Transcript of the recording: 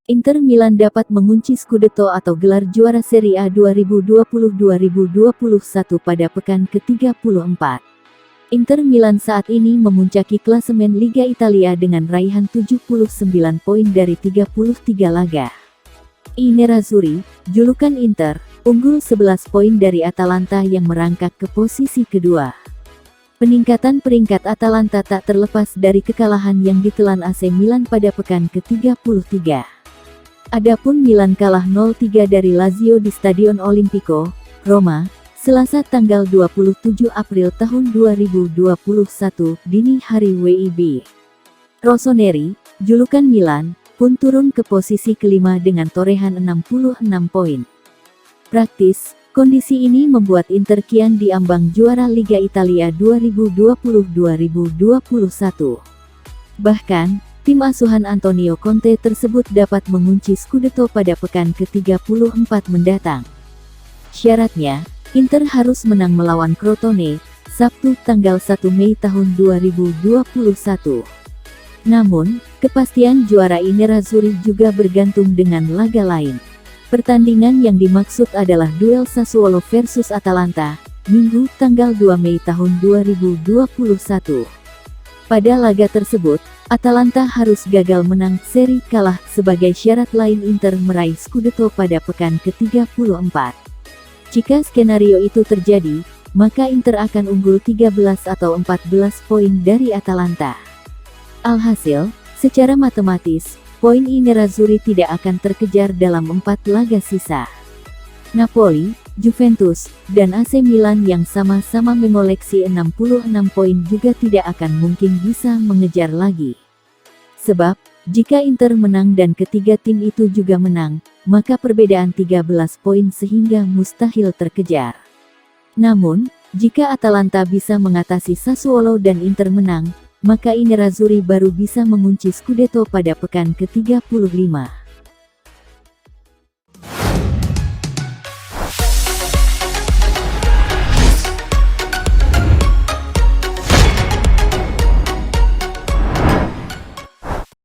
Inter Milan dapat mengunci Scudetto atau gelar juara Serie A 2020-2021 pada pekan ke-34. Inter Milan saat ini memuncaki klasemen Liga Italia dengan raihan 79 poin dari 33 laga. I Nerazzurri, julukan Inter, unggul 11 poin dari Atalanta yang merangkak ke posisi kedua. Peningkatan peringkat Atalanta tak terlepas dari kekalahan yang ditelan AC Milan pada pekan ke-33. Adapun Milan kalah 0-3 dari Lazio di Stadion Olimpico, Roma, Selasa tanggal 27 April tahun 2021 dini hari WIB. Rossoneri, julukan Milan, pun turun ke posisi kelima dengan torehan 66 poin. Praktis, kondisi ini membuat Inter kian diambang juara Liga Italia 2020-2021. Bahkan, tim asuhan Antonio Conte tersebut dapat mengunci Scudetto pada pekan ke-34 mendatang. Syaratnya, Inter harus menang melawan Crotone, Sabtu tanggal 1 Mei tahun 2021. Namun, kepastian juara I Nerazzurri juga bergantung dengan laga lain. Pertandingan yang dimaksud adalah duel Sassuolo versus Atalanta, Minggu tanggal 2 Mei tahun 2021. Pada laga tersebut, Atalanta harus gagal menang seri kalah sebagai syarat lain Inter meraih Scudetto pada pekan ke-34. Jika skenario itu terjadi, maka Inter akan unggul 13 atau 14 poin dari Atalanta. Alhasil, secara matematis, poin I Nerazzurri tidak akan terkejar dalam 4 laga sisa. Napoli, Juventus, dan AC Milan yang sama-sama mengoleksi 66 poin juga tidak akan mungkin bisa mengejar lagi. Sebab, jika Inter menang dan ketiga tim itu juga menang, maka perbedaan 13 poin sehingga mustahil terkejar. Namun, jika Atalanta bisa mengatasi Sassuolo dan Inter menang, maka I Nerazzurri baru bisa mengunci Scudetto pada pekan ke-35.